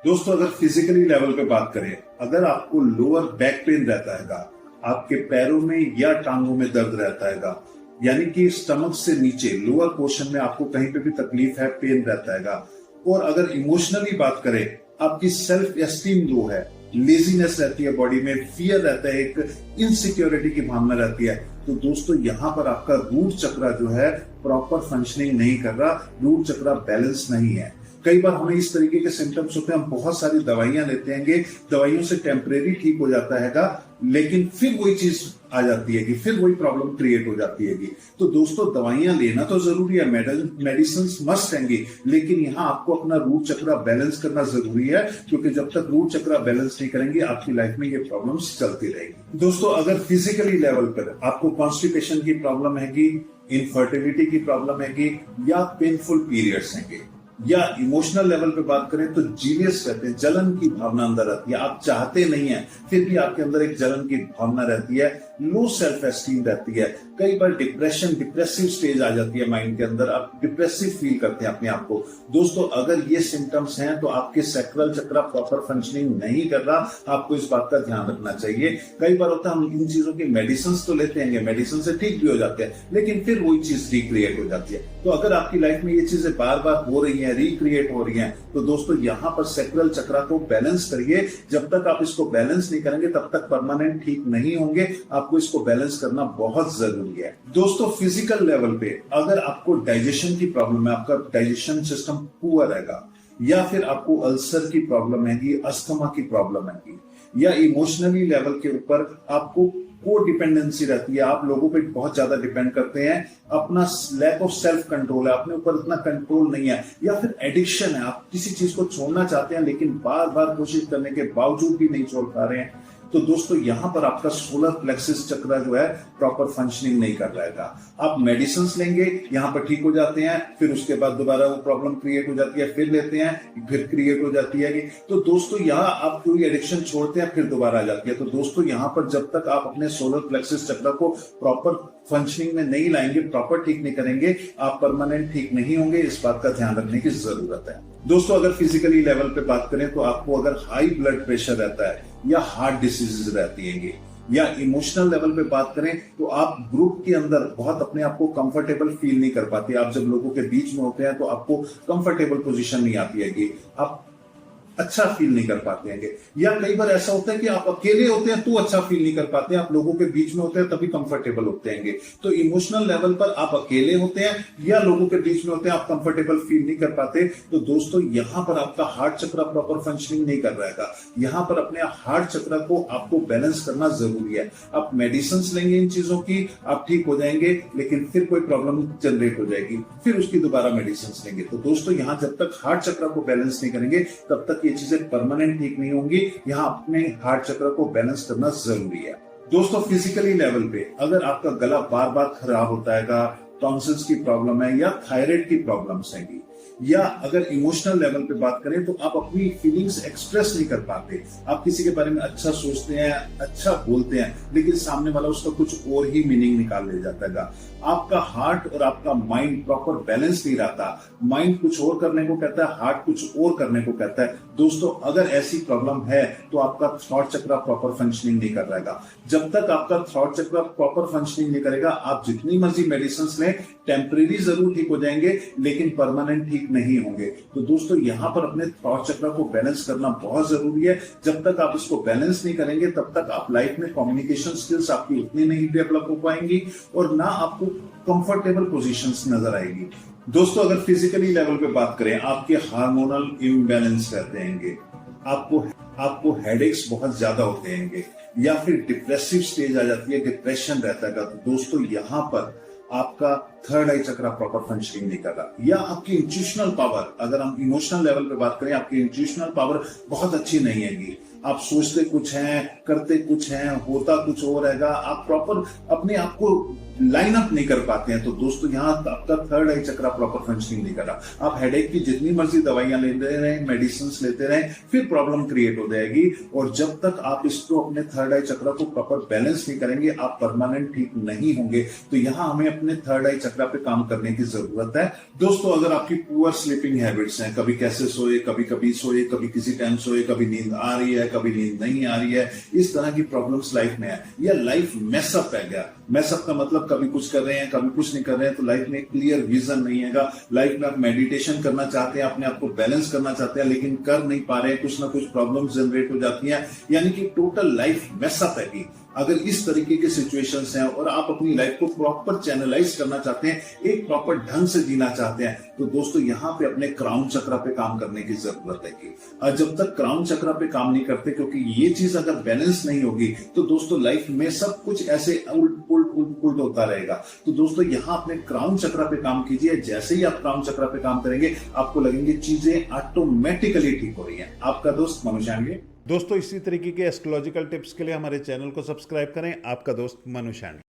दोस्तों अगर physically level पे बात करें, अगर आपको लोअर बैक पेन रहता हैगा, आपके पैरों में या टांगों में दर्द रहता हैगा, यानी कि स्टमक से नीचे लोअर पोर्शन में आपको कहीं पे भी तकलीफ है, पेन रहता हैगा, और अगर इमोशनली बात करें, आपकी सेल्फ एस्टीम लो है, लेजीनेस रहती है, बॉडी में फियर रहता है, एक इनसिक्योरिटी की भावना रहती है, तो दोस्तों यहाँ पर आपका रूट चक्र जो है प्रॉपर फंक्शनिंग नहीं कर रहा, रूट चक्र बैलेंस नहीं है। कई बार हमें इस तरीके के सिम्टम्स होते हैं, हम बहुत सारी दवाइयां लेते हैं, दवाइयों से टेम्परेरी ठीक हो जाता हैगा, लेकिन फिर वही चीज आ जाती है, फिर वही प्रॉब्लम क्रिएट हो जाती है। तो दोस्तों दवाइयां लेना तो जरूरी है, मेडिसिन मस्ट हैंगी, लेकिन यहाँ आपको अपना रूट चक्र बैलेंस करना जरूरी है, क्योंकि जब तक रूट चक्र बैलेंस नहीं करेंगे आपकी लाइफ में ये प्रॉब्लम्स चलती रहेगी। दोस्तों अगर फिजिकली लेवल पर आपको कॉन्स्टिपेशन की प्रॉब्लम हैगी, इनफर्टिलिटी की प्रॉब्लम हैगी, या पेनफुल पीरियड्स हैंगे, या इमोशनल लेवल पे बात करें तो जीलियस रहते हैं, जलन की भावना अंदर रहती है, आप चाहते नहीं है फिर भी आपके अंदर एक जलन की भावना रहती है, लो सेल्फ एस्टीम रहती है, कई बार डिप्रेसिव स्टेज आ जाती है माइंड के अंदर, आप डिप्रेसिव फील करते हैं अपने आप को। दोस्तों अगर ये सिम्टम्स हैं तो आपके सैक्रल चक्र प्रॉपर फंक्शनिंग नहीं कर रहा, आपको इस बात का ध्यान रखना चाहिए। कई बार होता है हम इन चीजों की मेडिसिन तो लेते हैं, मेडिसिन से ठीक भी हो जाते हैं, लेकिन फिर वही चीज रिक्रिएट हो जाती है। तो अगर आपकी लाइफ में ये चीजें बार बार हो रही है, रिक्रिएट हो रही हैं, तो दोस्तों यहाँ पर सैक्रल चक्र को बैलेंस करिए। जब तक आप इसको बैलेंस नहीं करेंगे तब तक परमानेंट ठीक नहीं होंगे, आपको इसको बैलेंस करना बहुत जरूरी है। दोस्तों फिजिकल लेवल पे अगर आपको डाइजेशन की प्रॉब्लम है, आपका डाइजेशन सिस्टम पुअर रहेगा, या फिर आपको अल्सर की प्रॉब्लम हैगी, अस्थमा की प्रॉब्लम हैगी, या इमोशनली लेवल के ऊपर आपको को डिपेंडेंसी रहती है, आप लोगों पे बहुत ज्यादा डिपेंड करते हैं, अपना लैक ऑफ सेल्फ कंट्रोल है, अपने ऊपर इतना कंट्रोल नहीं है, या फिर एडिक्शन है, आप किसी चीज को छोड़ना चाहते हैं लेकिन बार बार कोशिश करने के बावजूद भी नहीं छोड़ पा रहे हैं, तो दोस्तों यहां पर आपका सोलर प्लेक्सिस चक्र जो है प्रॉपर फंक्शनिंग नहीं कर रहेगा। आप मेडिसिन लेंगे, यहां पर ठीक हो जाते हैं, फिर उसके बाद दोबारा वो प्रॉब्लम क्रिएट हो जाती है, फिर लेते हैं, फिर क्रिएट हो जाती है। तो दोस्तों यहाँ आप कोई एडिक्शन छोड़ते हैं फिर दोबारा आ जाती है। तो दोस्तों यहाँ पर जब तक आप अपने सोलर प्लेक्सिस चक्र को प्रॉपर फंक्शनिंग में नहीं लाएंगे, प्रॉपर ठीक नहीं करेंगे, आप परमानेंट ठीक नहीं होंगे, इस बात का ध्यान रखने की जरूरत है। दोस्तों अगर फिजिकली लेवल पे बात करें तो आपको अगर हाई ब्लड प्रेशर रहता है, या हार्ट डिसीजेज रहती है, या इमोशनल लेवल पे बात करें तो आप ग्रुप के अंदर बहुत अपने आप को कंफर्टेबल फील नहीं कर पाते, आप जब लोगों के बीच में होते हैं तो आपको कंफर्टेबल पोजीशन नहीं आती है, आप अच्छा फील नहीं कर पाते हैं, या कई बार ऐसा होता है कि आप अकेले होते हैं तो अच्छा फील नहीं कर पाते, आप लोगों के बीच में होते हैं तभी कंफर्टेबल होते हैं। तो इमोशनल लेवल पर आप अकेले होते हैं या लोगों के बीच में होते हैं, आप कंफर्टेबल फील नहीं कर पाते, तो दोस्तों यहां पर आपका हार्ट चक्र प्रॉपर फंक्शनिंग नहीं कर रहेगा। यहां पर अपने हार्ट चक्र को आपको बैलेंस करना जरूरी है। आप मेडिसिन लेंगे इन चीजों की, आप ठीक हो जाएंगे, लेकिन फिर कोई प्रॉब्लम जनरेट हो जाएगी, फिर उसकी दोबारा मेडिसिन लेंगे। तो दोस्तों यहां जब तक हार्ट चक्र को बैलेंस नहीं करेंगे तब तक ये चीजें परमानेंट ठीक नहीं होंगी। यहाँ अपने हार्ट चक्र को बैलेंस करना जरूरी है। दोस्तों फिजिकली लेवल पे अगर आपका गला बार बार खराब होता है, टॉन्सिल्स की प्रॉब्लम है, या थायराइड की प्रॉब्लम्स हैगी, या अगर इमोशनल लेवल पे बात करें तो आप अपनी फीलिंग्स एक्सप्रेस नहीं कर पाते, आप किसी के बारे में अच्छा सोचते हैं, अच्छा बोलते हैं, लेकिन सामने वाला उसका कुछ और ही मीनिंग निकाल ले जाता है। आपका हार्ट और आपका माइंड प्रॉपर बैलेंस नहीं रहता, माइंड कुछ और करने को कहता है, हार्ट कुछ और करने को कहता है। दोस्तों अगर ऐसी प्रॉब्लम है तो आपका थॉट चक्र प्रॉपर फंक्शनिंग नहीं कर रहेगा। जब तक आपका थॉट चक्र प्रॉपर फंक्शनिंग नहीं करेगा, आप जितनी मर्जी मेडिसिन लें, टेम्परेरी जरूर ठीक हो जाएंगे लेकिन परमानेंट ठीक नहीं होंगे। तो दोस्तों यहाँ पर अपने थॉट चक्र को बैलेंस करना बहुत जरूरी है। जब तक आप इसको बैलेंस नहीं करेंगे तब तक आप लाइफ में कम्युनिकेशन स्किल्स आपकी उतनी नहीं डेवलप हो पाएंगी, और ना आपको कंफर्टेबल पोजीशंस नजर आएगी। दोस्तों अगर फिजिकली लेवल पे बात करें, आपके हार्मोनल इम्बैलेंस रहते हैं, आपको हेडेक्स बहुत ज्यादा होते हैं, या फिर डिप्रेसिव स्टेज आ जाती है, डिप्रेशन रहता है, तो दोस्तों यहाँ पर आपका थर्ड आई चक्र प्रॉपर फंक्शनिंग नहीं कर रहा, या आपकी इंट्यूशनल पावर, अगर हम इमोशनल लेवल पे बात करें, आपकी इंट्यूशनल पावर बहुत अच्छी नहीं हैगी, आप सोचते कुछ हैं, करते कुछ हैं, होता कुछ और रहेगा, आप प्रॉपर अपने आप को लाइन अप नहीं कर पाते हैं। तो दोस्तों यहाँ आपका थर्ड आई चक्र प्रॉपर फंक्शनिंग नहीं कर रहा। आप हेडेक की जितनी मर्जी दवाइयां लेते रहें, मेडिसिन लेते रहें, फिर प्रॉब्लम क्रिएट हो जाएगी, और जब तक आप इसको अपने थर्ड आई चक्र को प्रॉपर बैलेंस नहीं करेंगे, आप परमानेंट ठीक नहीं होंगे। तो यहाँ हमें अपने थर्ड आई चक्र पे काम करने की जरूरत है। दोस्तों, अगर आपकी पुअर स्लीपिंग हैबिट्स हैं, कभी कैसे सोए, कभी कभी सोए, कभी किसी टाइम सोए, कभी नींद आ रही है, कभी नींद नहीं आ रही है, इस तरह की प्रॉब्लम्स लाइफ में है, या लाइफ मैसअप है गया। मैसअप का मतलब कभी कुछ कर रहे हैं, कभी कुछ नहीं कर रहे हैं, तो लाइफ में क्लियर विजन नहीं है। लाइफ में आप मेडिटेशन करना चाहते हैं, अपने आप को बैलेंस करना चाहते हैं, लेकिन कर नहीं पा रहे हैं, कुछ ना कुछ प्रॉब्लम जनरेट हो जाती है, यानी कि टोटल लाइफ मैसअप है। अगर इस तरीके के सिचुएशंस हैं और आप अपनी लाइफ को प्रॉपर चैनलाइज करना चाहते हैं, एक प्रॉपर ढंग से जीना चाहते हैं, तो दोस्तों यहाँ पे अपने क्राउन चक्र पे काम करने की जरूरत है। कि जब तक क्राउन चक्र पे काम नहीं करते, क्योंकि ये चीज अगर बैलेंस नहीं होगी तो दोस्तों लाइफ में सब कुछ ऐसे उल्ट होता रहेगा। तो दोस्तों यहाँ अपने क्राउन चक्र पे काम कीजिए। जैसे ही आप क्राउन चक्र पे काम करेंगे, आपको लगेंगे चीजें ऑटोमेटिकली ठीक हो रही है। आपका दोस्त मनु शांडगे। दोस्तों, इसी तरीके के एस्ट्रोलॉजिकल टिप्स के लिए हमारे चैनल को सब्सक्राइब करें। आपका दोस्त मनु शांडगे।